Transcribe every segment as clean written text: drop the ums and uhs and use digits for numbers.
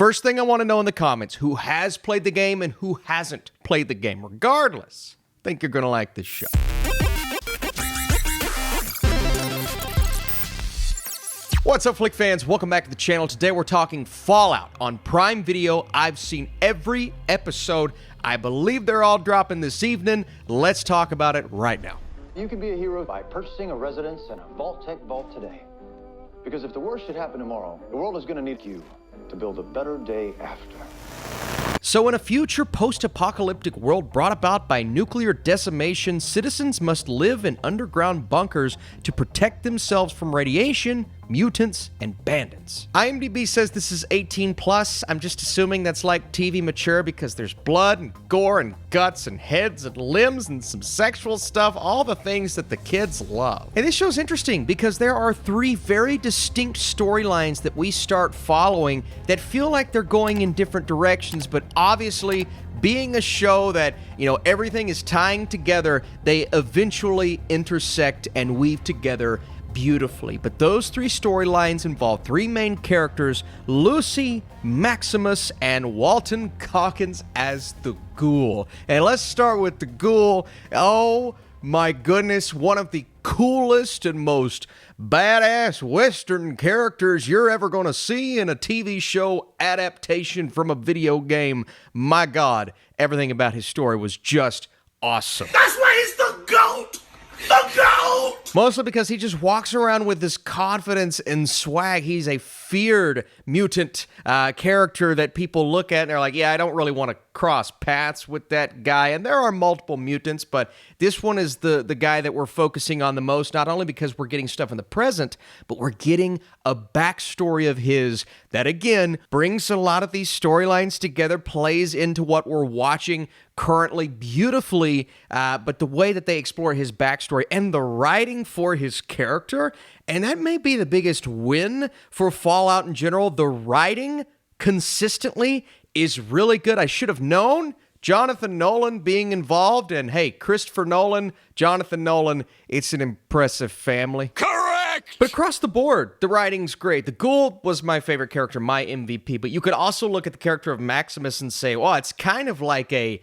First thing I want to know in the comments, who has played the game and who hasn't played the game. Regardless, I think you're going to like this show. What's up, Flick fans? Welcome back to the channel. Today we're talking Fallout on Prime Video. I've seen every episode. I believe they're all dropping this evening. Let's talk about it right now. You can be a hero by purchasing a residence in a Vault-Tec vault today. Because if the worst should happen tomorrow, the world is going to need you to build a better day after. So in a future post-apocalyptic world brought about by nuclear decimation, citizens must live in underground bunkers to protect themselves from radiation, mutants, and bandits. IMDb says this is 18 plus. I'm just assuming that's like TV mature because there's blood and gore and guts and heads and limbs and some sexual stuff, all the things that the kids love. And this show's interesting because there are three very distinct storylines that we start following that feel like they're going in different directions, but obviously, being a show that, everything is tying together, they eventually intersect and weave together beautifully. But those three storylines involve three main characters: Lucy, Maximus, and Walton Goggins as the Ghoul. And let's start with the Ghoul. Oh my goodness, one of the coolest and most badass Western characters you're ever going to see in a TV show adaptation from a video game. My God, everything about his story was just awesome. That's why he's the GOAT! The GOAT! Mostly because he just walks around with this confidence and swag. He's a feared mutant character that people look at and they're like, yeah, I don't really want to cross paths with that guy. And there are multiple mutants, but this one is the guy that we're focusing on the most, not only because we're getting stuff in the present, but we're getting a backstory of his that, again, brings a lot of these storylines together, plays into what we're watching currently beautifully, but the way that they explore his backstory and the writing for his character, and that may be the biggest win for Fallout in general. The writing consistently is really good. I should have known Jonathan Nolan being involved, and hey, Christopher Nolan, Jonathan Nolan, it's an impressive family. Correct! But across the board, the writing's great. The Ghoul was my favorite character, my MVP, but you could also look at the character of Maximus and say, well, it's kind of like a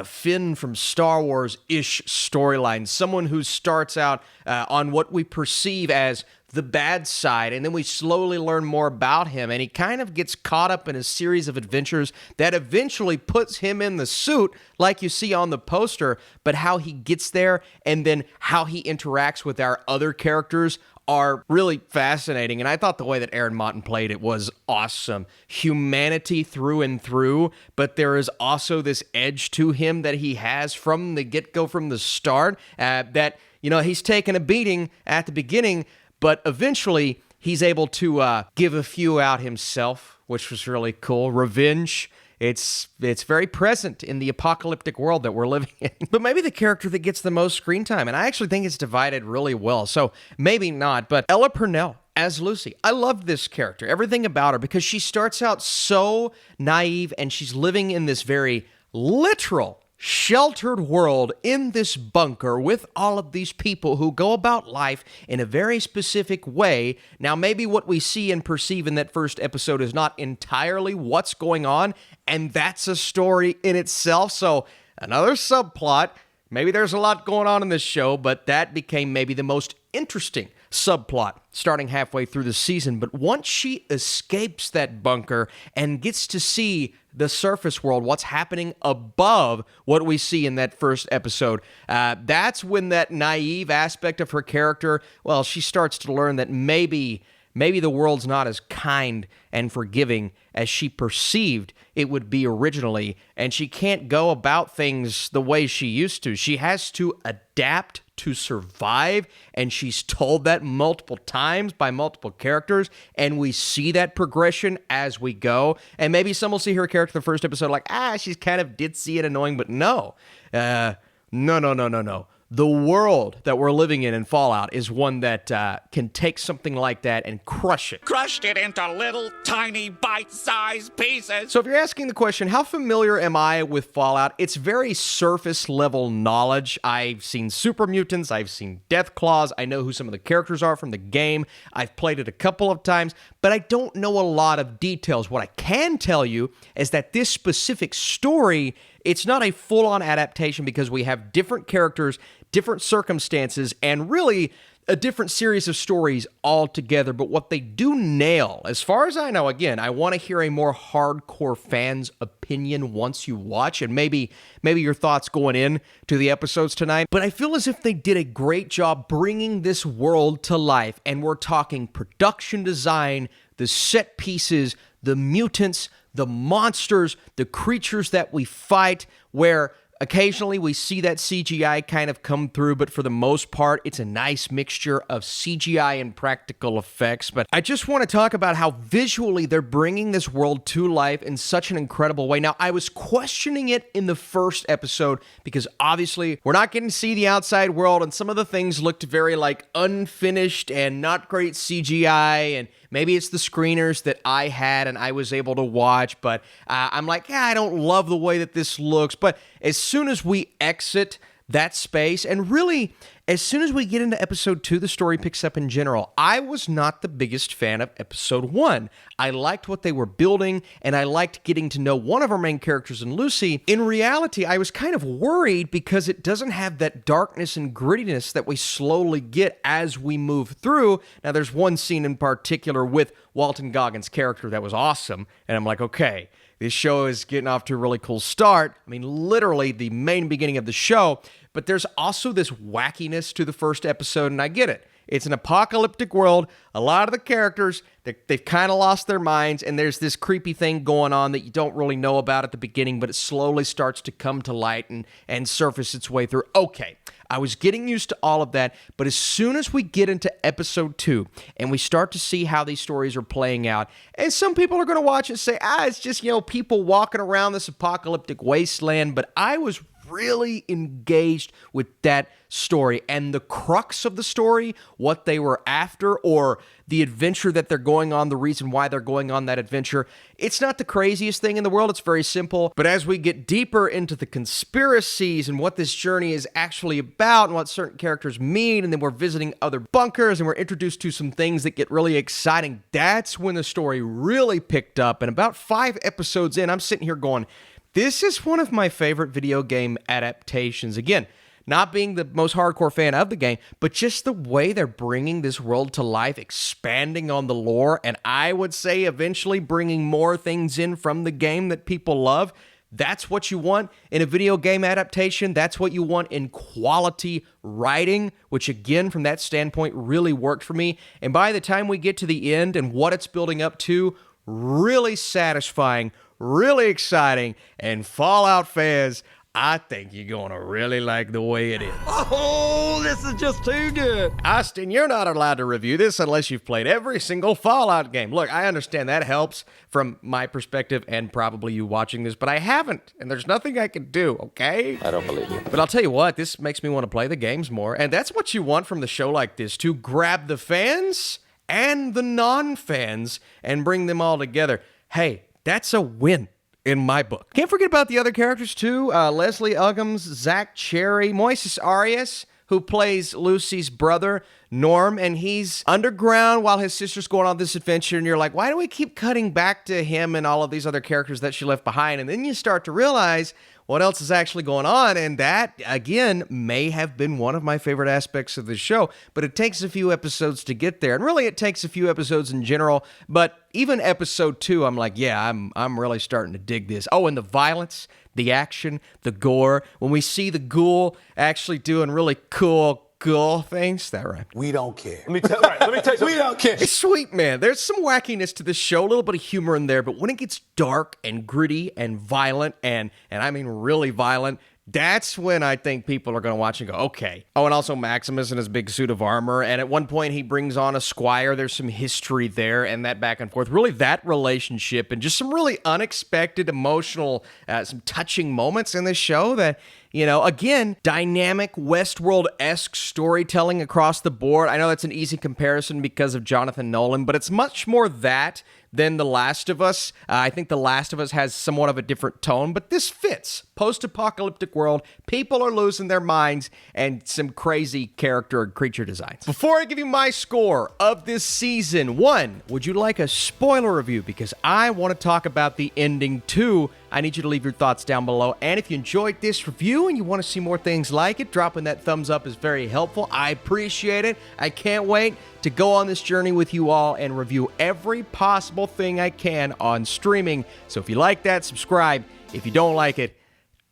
Finn from Star Wars-ish storyline, someone who starts out on what we perceive as the bad side, and then we slowly learn more about him, and he kind of gets caught up in a series of adventures that eventually puts him in the suit, like you see on the poster, but how he gets there and then how he interacts with our other characters are really fascinating, and I thought the way that Aaron Moten played it was awesome. Humanity through and through, but there is also this edge to him that he has from the get-go, from the start, that, he's taken a beating at the beginning, but eventually, he's able to give a few out himself, which was really cool. Revenge, it's very present in the apocalyptic world that we're living in. But maybe the character that gets the most screen time, and I actually think it's divided really well, so maybe not, but Ella Purnell as Lucy. I love this character, everything about her, because she starts out so naive, and she's living in this very literal, sheltered world in this bunker with all of these people who go about life in a very specific way. Now, maybe what we see and perceive in that first episode is not entirely what's going on, and that's a story in itself. So, another subplot. Maybe there's a lot going on in this show, but that became maybe the most interesting subplot starting halfway through the season. But once she escapes that bunker and gets to see the surface world, what's happening above what we see in that first episode, that's when that naive aspect of her character, well, she starts to learn that maybe the world's not as kind and forgiving as she perceived it would be originally, and she can't go about things the way she used to. She has to adapt to survive, and she's told that multiple times by multiple characters, and we see that progression as we go. And maybe some will see her character the first episode like, she's kind of ditzy and annoying, but no. No. the world that we're living in Fallout is one that can take something like that and crush it. Crushed it into little tiny bite-sized pieces. So if you're asking the question, how familiar am I with Fallout? It's very surface level knowledge. I've seen super mutants, I've seen death claws, I know who some of the characters are from the game, I've played it a couple of times, but I don't know a lot of details. What I can tell you is that this specific story, it's not a full-on adaptation because we have different characters, different circumstances, and really a different series of stories altogether. But what they do nail, as far as I know, again, I want to hear a more hardcore fan's opinion once you watch, and maybe your thoughts going in to the episodes tonight. But I feel as if they did a great job bringing this world to life, and we're talking production design, the set pieces, the mutants, the monsters, the creatures that we fight, where occasionally we see that CGI kind of come through, but for the most part, it's a nice mixture of CGI and practical effects. But I just want to talk about how visually they're bringing this world to life in such an incredible way. Now, I was questioning it in the first episode because obviously we're not getting to see the outside world, and some of the things looked very like unfinished and not great CGI, and maybe it's the screeners that I had and I was able to watch, but I'm like, yeah, I don't love the way that this looks. But as soon as we exit that space, and really, as soon as we get into episode 2, the story picks up in general. I was not the biggest fan of episode 1. I liked what they were building, and I liked getting to know one of our main characters in Lucy. In reality, I was kind of worried because it doesn't have that darkness and grittiness that we slowly get as we move through. Now, there's one scene in particular with Walton Goggins' character that was awesome, and I'm like, okay, this show is getting off to a really cool start. I mean, literally the main beginning of the show, but there's also this wackiness to the first episode, and I get it. It's an apocalyptic world. A lot of the characters, they've kind of lost their minds, and there's this creepy thing going on that you don't really know about at the beginning, but it slowly starts to come to light and surface its way through. Okay, I was getting used to all of that, but as soon as we get into episode 2 and we start to see how these stories are playing out, and some people are going to watch and say, it's just, people walking around this apocalyptic wasteland, but I was really engaged with that story and the crux of the story, what they were after, or the adventure that they're going on, the reason why they're going on that adventure. It's not the craziest thing in the world. It's very simple. But as we get deeper into the conspiracies and what this journey is actually about and what certain characters mean, and then we're visiting other bunkers and we're introduced to some things that get really exciting, that's when the story really picked up. And about 5 episodes in, I'm sitting here going, this is one of my favorite video game adaptations. Again, not being the most hardcore fan of the game, but just the way they're bringing this world to life, expanding on the lore, and I would say eventually bringing more things in from the game that people love. That's what you want in a video game adaptation. That's what you want in quality writing, which again, from that standpoint, really worked for me. And by the time we get to the end and what it's building up to, really satisfying, really exciting, and Fallout fans, I think you're going to really like the way it is. Oh, this is just too good. Austin, you're not allowed to review this unless you've played every single Fallout game. Look, I understand that helps from my perspective and probably you watching this, but I haven't, and there's nothing I can do, okay? I don't believe you. But I'll tell you what, this makes me want to play the games more, and that's what you want from the show like this, to grab the fans and the non-fans and bring them all together. Hey, that's a win in my book. Can't forget about the other characters too. Leslie Uggams, Zach Cherry, Moises Arias, who plays Lucy's brother, Norm, and he's underground while his sister's going on this adventure, and you're like, why do we keep cutting back to him and all of these other characters that she left behind? And then you start to realize what else is actually going on, and that, again, may have been one of my favorite aspects of the show, but it takes a few episodes to get there, and really it takes a few episodes in general, but even episode 2, I'm like, yeah, I'm really starting to dig this. Oh, and the violence, the action, the gore, when we see the Ghoul actually doing really cool Ghoul things, that right? We don't care. Let me tell you something. We don't care. It's sweet, man. There's some wackiness to this show, a little bit of humor in there, but when it gets dark and gritty and violent, and I mean really violent, that's when I think people are going to watch and go, okay. Oh, and also Maximus in his big suit of armor, and at one point he brings on a squire. There's some history there, and that back and forth. Really, that relationship, and just some really unexpected, emotional, some touching moments in this show that You know, again, dynamic Westworld-esque storytelling across the board. I know that's an easy comparison because of Jonathan Nolan, but it's much more that than The Last of Us. I think The Last of Us has somewhat of a different tone, but this fits. Post-apocalyptic world, people are losing their minds, and some crazy character and creature designs. Before I give you my score of this season, 1, would you like a spoiler review? Because I want to talk about the ending. 2, I need you to leave your thoughts down below. And if you enjoyed this review and you want to see more things like it, dropping that thumbs up is very helpful. I appreciate it. I can't wait to go on this journey with you all and review every possible thing I can on streaming. So if you like that, subscribe. If you don't like it,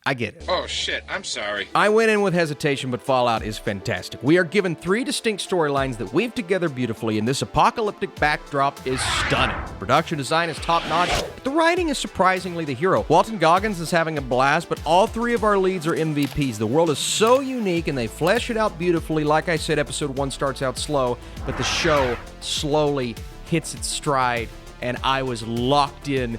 I get it. Oh shit, I'm sorry. I went in with hesitation, but Fallout is fantastic. We are given 3 distinct storylines that weave together beautifully, and this apocalyptic backdrop is stunning. Production design is top-notch, but the writing is surprisingly the hero. Walton Goggins is having a blast, but all 3 of our leads are MVPs. The world is so unique, and they flesh it out beautifully. Like I said, episode 1 starts out slow, but the show slowly hits its stride, and I was locked in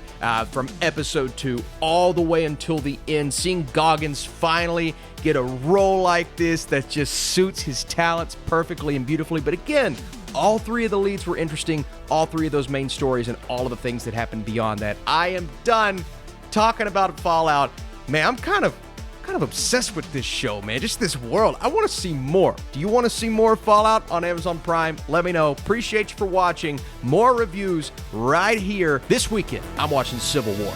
from episode 2 all the way until the end. Seeing Goggins finally get a role like this that just suits his talents perfectly and beautifully. But again, all 3 of the leads were interesting, all 3 of those main stories, and all of the things that happened beyond that. I am done talking about Fallout. Man, I'm kind of obsessed with this show, man. Just this world. I want to see more. Do you want to see more Fallout on Amazon Prime? Let me know. Appreciate you for watching. More reviews right here. This weekend, I'm watching Civil War.